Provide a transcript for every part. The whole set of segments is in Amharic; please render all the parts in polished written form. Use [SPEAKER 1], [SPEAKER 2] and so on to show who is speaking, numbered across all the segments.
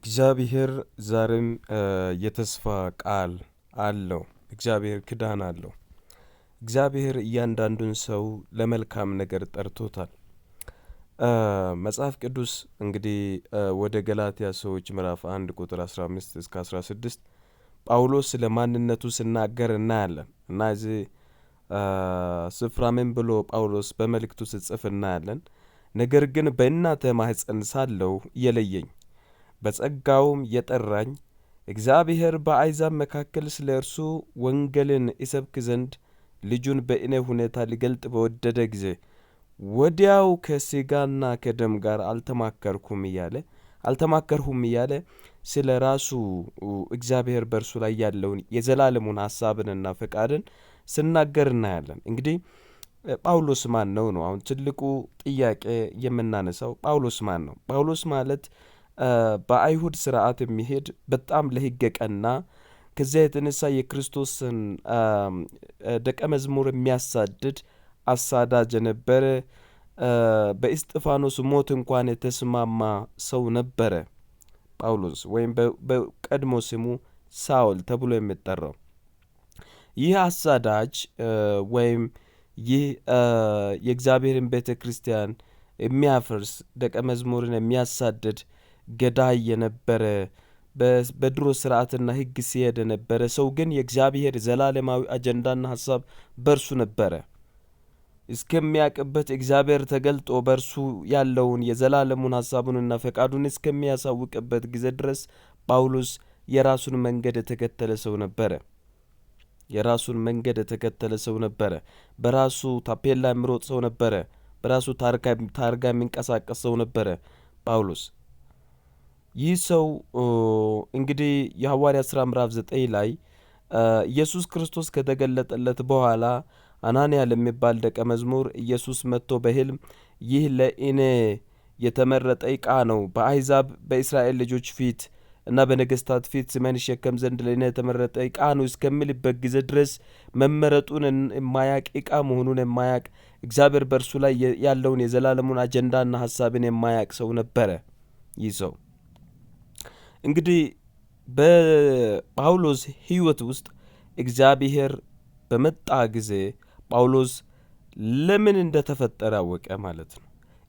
[SPEAKER 1] እግዚአብሔር ዛሬም የተስፋ ቃል አለው። እግዚአብሔር ክዳን አለው። እግዚአብሔር እያንዳንዱን ሰው ለመልካም ነገር ጠርቶታል። መጽሐፍ ቅዱስ እንግዲህ ወደ ገላትያ ሰዎች ምዕራፍ 1 ቁጥር 15 እስከ 16 ጳውሎስ ስለ ማንነቱ ሲናገር እናያለን እና እዚህ ስፍራ ምን ብሎ ጳውሎስ በመልእክቱ ሲጽፍ እናያለን። ነገር ግን በእናተ ማኅፀን ሳለሁ የለየኝ በጸጋውም የጠራኝ እግዚአብሔር በአሕዛብ መካከል ስለ እርሱ ወንጌልን እሰብክ ዘንድ ልጁን በእኔ ሁኔታ ሊገልጥ በወደደ ጊዜ ወዲያው ከሥጋና ከደም ጋር አልተማከርሁም እያለ ስለ ራሱ እግዚአብሔር በእርሱ ላይ ያለውን የዘላለሙን ሐሳብንና ፈቃድን ሲናገር እናያለን። እንግዲህ ጳውሎስ ማን ነው? አሁን ትልቁ ጥያቄ የምናነሳው ጳውሎስ ማን ነው? ጳውሎስ ማለት በአይሁድ ስርዓት የሚሄድ በጣም ለሕግ ቀና፣ ከዚያ የተነሳ የክርስቶስን ደቀ መዝሙር የሚያሳድድ አሳዳጅ ነበረ። በእስጢፋኖስ ሞት እንኳን የተስማማ ሰው ነበረ ጳውሎስ፣ ወይም በቀድሞ ስሙ ሳውል ተብሎ የሚጠራው። ይህ አሳዳጅ ወይም ይህ የእግዚአብሔርን ቤተ ክርስቲያን የሚያፈርስ ደቀ መዝሙርን የሚያሳድድ ገዳይ የነበረ በድሮ ስርዓትና ሕግ ሲሄድ የነበረ ሰው ግን የእግዚአብሔር ዘላለማዊ አጀንዳና ሐሳብ በእርሱ ነበረ። እስከሚያውቅበት እግዚአብሔር ተገልጦ በእርሱ ያለውን የዘላለሙን ሐሳቡንና ፈቃዱን እስከሚያሳውቅበት ጊዜ ድረስ ጳውሎስ የራሱን መንገድ የተከተለ ሰው ነበረ። በራሱ ታፔላ የሚሮጥ ሰው ነበረ። በራሱ ታርጋ የሚንቀሳቀስ ሰው ነበረ ጳውሎስ። ይህ ሰው እንግዲህ የሐዋርያት ሥራ ምዕራፍ 9 ላይ ኢየሱስ ክርስቶስ ከተገለጠለት በኋላ አናንያ ለሚባል ደቀ መዝሙር ኢየሱስ መጥቶ በሕልም ይህ ለእኔ የተመረጠ ዕቃ ነው፣ በአሕዛብ በእስራኤል ልጆች ፊት እና በነገሥታት ፊት ስሜን ይሸከም ዘንድ ለእኔ የተመረጠ ዕቃ ነው እስከሚልበት ጊዜ ድረስ መመረጡን የማያቅ ዕቃ መሆኑን የማያቅ እግዚአብሔር በእርሱ ላይ ያለውን የዘላለሙን አጀንዳና ሐሳብን የማያቅ ሰው ነበረ። ይህ ሰው እንግዲህ በጳውሎስ ሕይወት ውስጥ እግዚአብሔር በመጣ ጊዜ ጳውሎስ ለምን እንደተፈጠረ አወቀ ማለት ነው።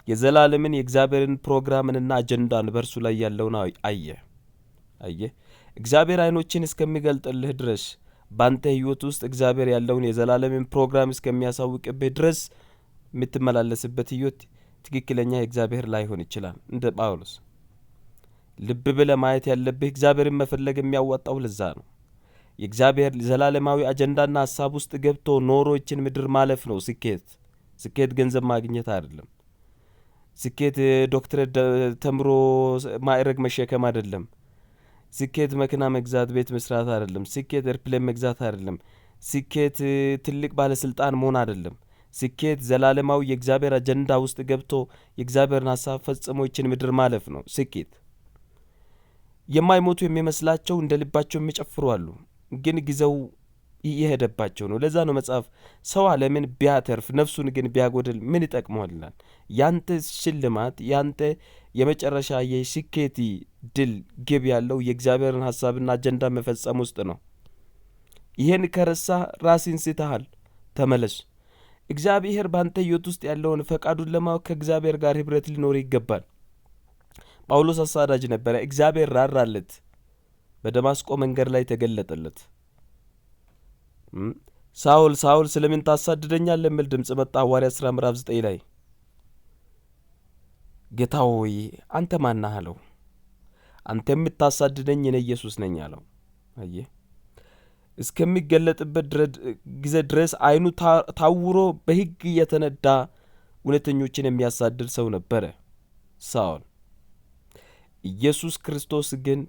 [SPEAKER 1] የዘላለምን የእግዚአብሔርን ፕሮግራምንና አጀንዳን በእርሱ ላይ ያለውን አየ። እግዚአብሔር ዓይኖችን እስከሚገልጥልህ ድረስ በአንተ ሕይወት ውስጥ እግዚአብሔር ያለውን የዘላለምን ፕሮግራም እስከሚያሳውቅብህ ድረስ የምትመላለስበት ሕይወት ትክክለኛ የእግዚአብሔር ላይሆን ይችላል። እንደ ጳውሎስ ልብ ብለህ ማየት ያለብህ እግዚአብሔርን መፈለግ የሚያዋጣው ለዛ ነው። የእግዚአብሔር ዘላለማዊ አጀንዳና ሐሳብ ውስጥ ገብቶ ኖሮ ይችን ምድር ማለፍ ነው ስኬት ገንዘብ ማግኘት አይደለም። ስኬት ዶክትሬት ተምሮ ማዕረግ መሸከም አይደለም። ስኬት መኪና መግዛት፣ ቤት መስራት አይደለም። ስኬት ኤርፕሌን መግዛት አይደለም። ስኬት ትልቅ ባለስልጣን መሆን አይደለም። ስኬት ዘላለማዊ የእግዚአብሔር አጀንዳ ውስጥ ገብቶ የእግዚአብሔርን ሐሳብ ፈጽሞ ይችን ምድር ማለፍ ነው ስኬት። የማይሞቱ የሚመስላቸው እንደ ልባቸው የሚጨፍሩ አሉ፣ ግን ጊዜው እየሄደባቸው ነው። ለዛ ነው መጽሐፍ ሰው ዓለምን ቢያተርፍ ነፍሱን ግን ቢያጎድል ምን ይጠቅመዋል ይላል። ያንተ ሽልማት፣ ያንተ የመጨረሻ የስኬት ድል ግብ ያለው የእግዚአብሔርን ሐሳብና አጀንዳ መፈጸም ውስጥ ነው። ይህን ከረሳ ራስን ስተሃል። ተመለስ። እግዚአብሔር በአንተ ሕይወት ውስጥ ያለውን ፈቃዱን ለማወቅ ከእግዚአብሔር ጋር ኅብረት ሊኖር ይገባል። ጳውሎስ አሳዳጅ ነበረ። እግዚአብሔር ራራለት፣ በደማስቆ መንገድ ላይ ተገለጠለት። ሳውል ሳውል ስለምን ታሳድደኛለህ የሚል ድምፅ መጣ። ሐዋርያት ሥራ ምዕራፍ 9 ላይ ጌታ ሆይ አንተ ማን ነህ አለው። አንተ የምታሳድደኝ እኔ ኢየሱስ ነኝ አለው። አየህ፣ እስከሚገለጥበት ጊዜ ድረስ ዓይኑ ታውሮ በሕግ እየተነዳ እውነተኞችን የሚያሳድድ ሰው ነበረ ሳውል። ኢየሱስ ክርስቶስ ግን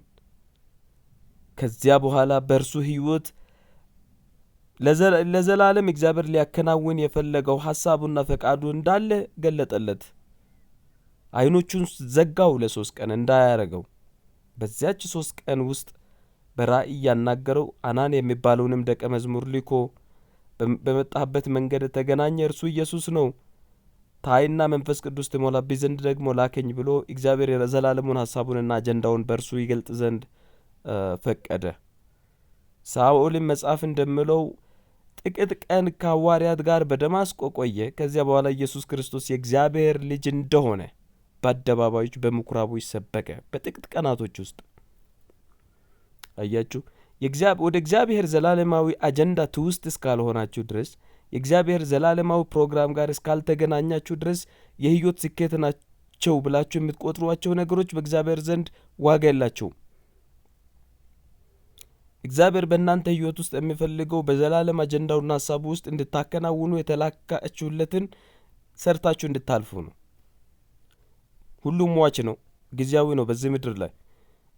[SPEAKER 1] ከዚያ በኋላ በእርሱ ሕይወት ለዘላለም እግዚአብሔር ሊያከናውን የፈለገው ሐሳቡና ፈቃዱ እንዳለ ገለጠለት። ዓይኖቹን ዘጋው ለ3 ቀን እንዳያረገው። በዚያች 3 ቀን ውስጥ በራእይ ያናገረው አናንያ የሚባለውንም ደቀ መዝሙር ልኮ በመጣበት መንገድ ተገናኘ። እርሱ ኢየሱስ ነው። ታይና መንፈስ ቅዱስ ትሞላብኝ ዘንድ ደግሞ ላከኝ ብሎ እግዚአብሔር የዘላለሙን ሐሳቡንና አጀንዳውን በእርሱ ይገልጥ ዘንድ ፈቀደ። ሳኦልም መጽሐፍ እንደሚለው ጥቂት ቀን ከሐዋርያት ጋር በደማስቆ ቆየ። ከዚያ በኋላ ኢየሱስ ክርስቶስ የእግዚአብሔር ልጅ እንደሆነ በአደባባዮች በምኩራቦች ሰበከ። በጥቂት ቀናቶች ውስጥ አያችሁ፣ ወደ እግዚአብሔር ዘላለማዊ አጀንዳ ትውስጥ እስካልሆናችሁ ድረስ፣ የእግዚአብሔር ዘላለማዊ ፕሮግራም ጋር እስካልተገናኛችሁ ድረስ የሕይወት ስኬት ናቸው ብላችሁ የምትቆጥሯቸው ነገሮች በእግዚአብሔር ዘንድ ዋጋ የላቸውም። እግዚአብሔር በእናንተ ሕይወት ውስጥ የሚፈልገው በዘላለም አጀንዳውና ሐሳቡ ውስጥ እንድታከናውኑ የተላካችሁለትን ሰርታችሁ እንድታልፉ ነው። ሁሉም ሟች ነው፣ ጊዜያዊ ነው። በዚህ ምድር ላይ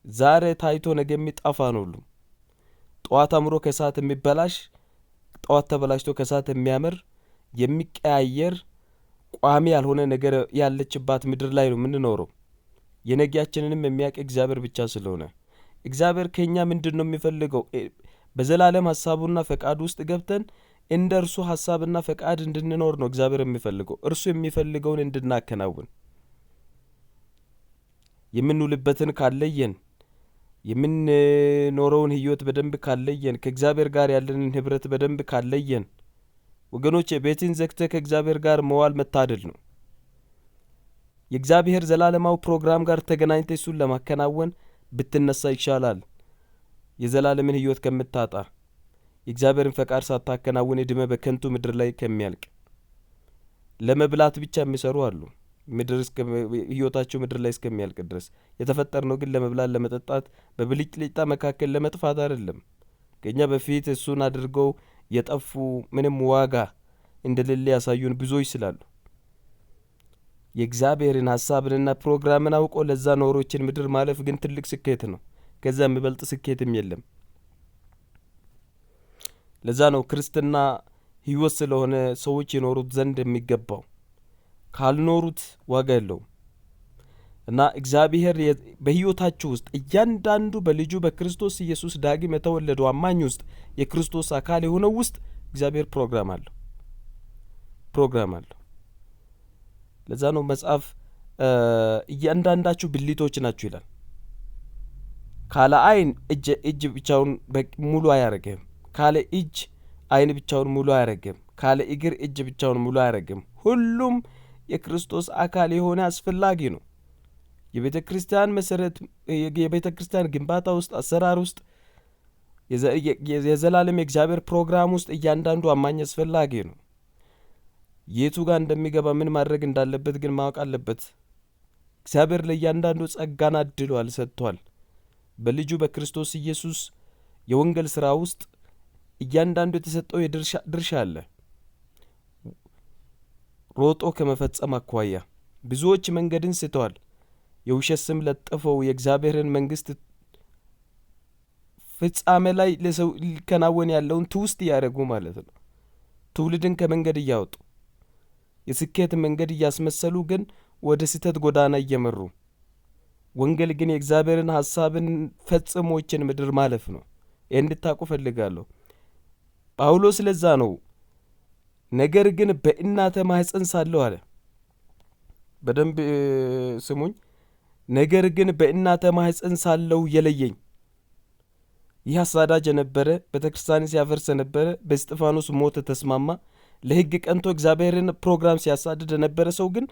[SPEAKER 1] ዛሬ ታይቶ ነገ የሚጠፋ ነው። ሁሉም ጠዋት አምሮ ከሰዓት የሚበላሽ፣ ጠዋት ተበላሽቶ ከሰዓት የሚያምር፣ የሚቀያየር ቋሚ ያልሆነ ነገር ያለችባት ምድር ላይ ነው የምንኖረው። የነገያችንንም የሚያውቅ እግዚአብሔር ብቻ ስለሆነ እግዚአብሔር ከኛ ምንድነው የሚፈልገው? በዘላለም ሐሳቡና ፈቃዱ ውስጥ ገብተን እንደ እርሱ ሐሳብና ፈቃድ እንድንኖር ነው እግዚአብሔር የሚፈልገው። እርሱ የሚፈልገውን እንድናከናውን፣ የምንውልበትን ካለየን፣ የምንኖረውን ሕይወት በደንብ ካለየን፣ ከእግዚአብሔር ጋር ያለንን ህብረት በደንብ ካለየን፣ ወገኖች ቤትን ዘግተህ ከእግዚአብሔር ጋር መዋል መታደል ነው። የእግዚአብሔር ዘላለማዊ ፕሮግራም ጋር ተገናኝተህ እሱን ለማከናወን ብትነሳ ይሻላል፣ የዘላለምን ሕይወት ከምታጣ፣ የእግዚአብሔርን ፈቃድ ሳታከናውን እድሜ በከንቱ ምድር ላይ ከሚያልቅ። ለመብላት ብቻ የሚሰሩ አሉ፣ ሕይወታቸው ምድር ላይ እስከሚያልቅ ድረስ። የተፈጠርነው ግን ለመብላት፣ ለመጠጣት፣ በብልጭልጭታ መካከል ለመጥፋት አይደለም። ከእኛ በፊት እሱን አድርገው የጠፉ ምንም ዋጋ እንደሌለ ያሳዩን ብዙዎች ስላሉ የእግዚአብሔርን ሐሳብንና ፕሮግራምን አውቆ ለዛ ኖሮችን ምድር ማለፍ ግን ትልቅ ስኬት ነው። ከዛ የሚበልጥ ስኬትም የለም። ለዛ ነው ክርስትና ሕይወት ስለሆነ ሰዎች የኖሩት ዘንድ የሚገባው። ካልኖሩት ዋጋ የለውም። እና እግዚአብሔር በሕይወታችሁ ውስጥ እያንዳንዱ በልጁ በክርስቶስ ኢየሱስ ዳግም የተወለደው አማኝ ውስጥ የክርስቶስ አካል የሆነው ውስጥ እግዚአብሔር ፕሮግራም አለው። ለዛ ነው መጽሐፍ እያንዳንዳችሁ ብልቶች ናችሁ ይላል። ካለ ዓይን እጅ ብቻውን ሙሉ አያረግም። ካለ እጅ ዓይን ብቻውን ሙሉ አያረግም። ካለ እግር እጅ ብቻውን ሙሉ አያረግም። ሁሉም የክርስቶስ አካል የሆነ አስፈላጊ ነው። የቤተ ክርስቲያን መሰረት፣ የቤተ ክርስቲያን ግንባታ ውስጥ፣ አሰራር ውስጥ፣ የዘላለም የእግዚአብሔር ፕሮግራም ውስጥ እያንዳንዱ አማኝ አስፈላጊ ነው። የቱ ጋር እንደሚገባ ምን ማድረግ እንዳለበት ግን ማወቅ አለበት። እግዚአብሔር ለእያንዳንዱ ጸጋን አድሏል፣ ሰጥቷል። በልጁ በክርስቶስ ኢየሱስ የወንጌል ሥራ ውስጥ እያንዳንዱ የተሰጠው ድርሻ አለ። ሮጦ ከመፈጸም አኳያ ብዙዎች መንገድን ስተዋል። የውሸት ስም ለጥፈው የእግዚአብሔርን መንግሥት ፍጻሜ ላይ ለሰው ሊከናወን ያለውን ትውስት እያደረጉ ማለት ነው። ትውልድን ከመንገድ እያወጡ የስኬት መንገድ እያስመሰሉ ግን ወደ ስህተት ጎዳና እየመሩ፣ ወንጌል ግን የእግዚአብሔርን ሐሳብን ፈጽሞችን ምድር ማለፍ ነው። ይህ እንድታውቁ ፈልጋለሁ። ጳውሎስ ለዛ ነው ነገር ግን በእናተ ማኅፀን ሳለሁ አለ። በደንብ ስሙኝ። ነገር ግን በእናተ ማኅፀን ሳለሁ የለየኝ። ይህ አሳዳጅ የነበረ፣ ቤተ ክርስቲያንን ሲያፈርስ የነበረ፣ በእስጢፋኖስ ሞት ተስማማ፣ ለሕግ ቀንቶ እግዚአብሔርን ፕሮግራም ሲያሳድድ የነበረ ሰው ግን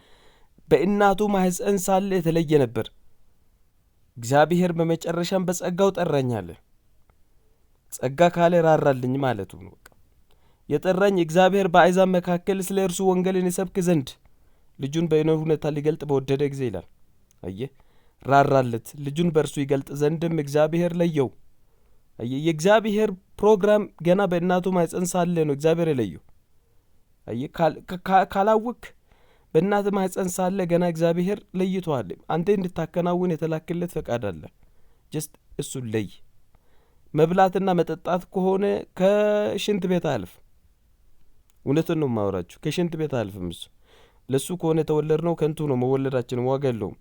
[SPEAKER 1] በእናቱ ማኅፀን ሳለ የተለየ ነበር። እግዚአብሔር በመጨረሻም በጸጋው ጠራኝ አለ። ጸጋ ካለ ራራልኝ ማለቱ ነው። የጠራኝ እግዚአብሔር በአሕዛብ መካከል ስለ እርሱ ወንጌልን ይሰብክ ዘንድ ልጁን በእኔ ሁኔታ ሊገልጥ በወደደ ጊዜ ይላል። አየህ፣ ራራለት፣ ልጁን በእርሱ ይገልጥ ዘንድም እግዚአብሔር ለየው። አየህ፣ የእግዚአብሔር ፕሮግራም ገና በእናቱ ማኅፀን ሳለ ነው እግዚአብሔር የለየው። አየህ፣ ካላወክ በእናት ማኅፀን ሳለ ገና እግዚአብሔር ለይቷል። አንተ እንድታከናውን የተላክለት ፈቃድ አለ። ጀስት እሱን ለይ። መብላትና መጠጣት ከሆነ ከሽንት ቤት አልፍ። እውነቱን ነው የማወራችሁ። ከሽንት ቤት አልፍም። እሱ ለሱ ከሆነ የተወለድነው ከንቱ ነው። መወለዳችን ዋጋ የለውም።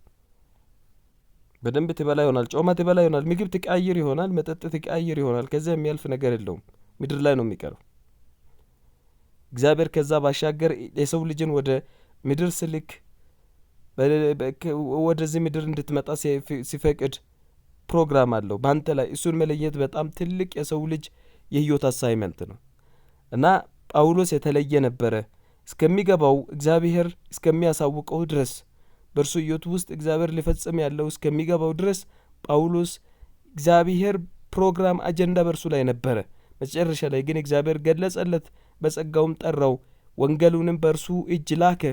[SPEAKER 1] በደንብ ትበላ ይሆናል፣ ጮማ ትበላ ይሆናል፣ ምግብ ትቀያይር ይሆናል፣ መጠጥ ትቀያይር ይሆናል። ከዚያ የሚያልፍ ነገር የለውም። ምድር ላይ ነው የሚቀረው። እግዚአብሔር ከዛ ባሻገር የሰው ልጅን ወደ ምድር ስልክ ወደዚህ ምድር እንድትመጣ ሲፈቅድ ፕሮግራም አለው ባንተ ላይ። እሱን መለየት በጣም ትልቅ የሰው ልጅ የህይወት አሳይመንት ነው እና ጳውሎስ የተለየ ነበረ። እስከሚገባው እግዚአብሔር እስከሚያሳውቀው ድረስ በእርሱ ህይወት ውስጥ እግዚአብሔር ሊፈጽም ያለው እስከሚገባው ድረስ ጳውሎስ እግዚአብሔር ፕሮግራም አጀንዳ በእርሱ ላይ ነበረ። መጨረሻ ላይ ግን እግዚአብሔር ገለጸለት፣ በጸጋውም ጠራው፣ ወንጌሉንም በእርሱ እጅ ላከ።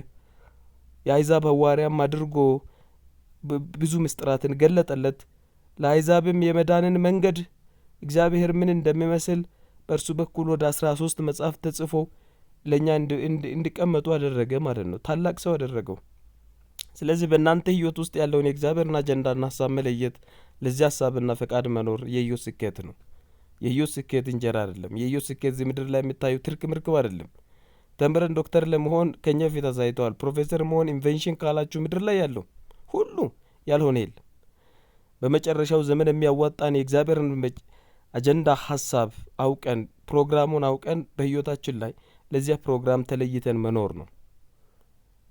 [SPEAKER 1] የአሕዛብ ሐዋርያም አድርጎ ብዙ ምስጢራትን ገለጠለት። ለአሕዛብም የመዳንን መንገድ እግዚአብሔር ምን እንደሚመስል በእርሱ በኩል ወደ 13 መጽሐፍ ተጽፎ ለእኛ እንዲቀመጡ አደረገ ማለት ነው። ታላቅ ሰው አደረገው። ስለዚህ በእናንተ ህይወት ውስጥ ያለውን የእግዚአብሔርን አጀንዳና ሀሳብ መለየት፣ ለዚህ ሀሳብና ፈቃድ መኖር የህይወት ስኬት ነው። የህይወት ስኬት እንጀራ አይደለም። የህይወት ስኬት እዚህ ምድር ላይ የምታዩ ትርክ ምርክብ አይደለም። ተምረን ዶክተር ለመሆን ከኛ ፊት አሳይተዋል። ፕሮፌሰር መሆን ኢንቬንሽን ካላችሁ ምድር ላይ ያለው ሁሉ ያልሆነ የለም። በመጨረሻው ዘመን የሚያዋጣን የእግዚአብሔርን አጀንዳ ሀሳብ አውቀን ፕሮግራሙን አውቀን በህይወታችን ላይ ለዚያ ፕሮግራም ተለይተን መኖር ነው።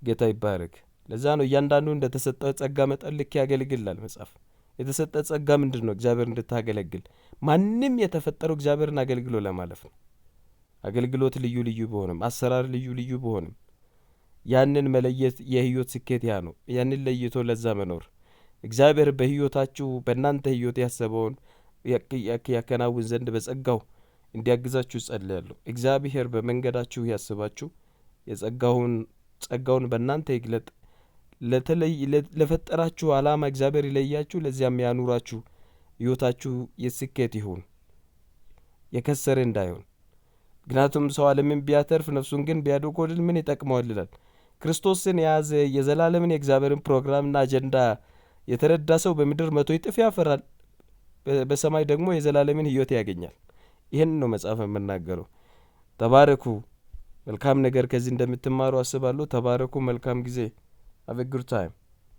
[SPEAKER 1] ጌታ ይባረክ። ለዛ ነው እያንዳንዱ እንደተሰጠው ጸጋ መጠን ልክ ያገለግላል መጽሐፍ። የተሰጠ ጸጋ ምንድን ነው? እግዚአብሔር እንድታገለግል። ማንም የተፈጠረው እግዚአብሔርን አገልግሎ ለማለፍ ነው። አገልግሎት ልዩ ልዩ ቢሆንም፣ አሰራር ልዩ ልዩ ቢሆንም ያንን መለየት የህይወት ስኬት ያ ነው። ያንን ለይቶ ለዛ መኖር እግዚአብሔር በህይወታችሁ በእናንተ ህይወት ያሰበውን ያከናውን ዘንድ በጸጋው እንዲያግዛችሁ ጸልያለሁ። እግዚአብሔር በመንገዳችሁ ያስባችሁ፣ ጸጋውን በእናንተ ይግለጥ። ለፈጠራችሁ ዓላማ እግዚአብሔር ይለያችሁ፣ ለዚያም ያኑራችሁ። ህይወታችሁ የስኬት ይሁን፣ የከሰረ እንዳይሆን። ምክንያቱም ሰው ዓለምን ቢያተርፍ ነፍሱን ግን ቢያጎድል ምን ይጠቅመዋል ይላል። ክርስቶስን የያዘ የዘላለምን የእግዚአብሔርን ፕሮግራምና አጀንዳ የተረዳ ሰው በምድር 100 እጥፍ ያፈራል፣ በሰማይ ደግሞ የዘላለምን ህይወት ያገኛል። ይህን ነው መጽሐፍ የምናገረው። ተባረኩ። መልካም ነገር ከዚህ እንደምትማሩ አስባለሁ። ተባረኩ። መልካም ጊዜ። Have a good time.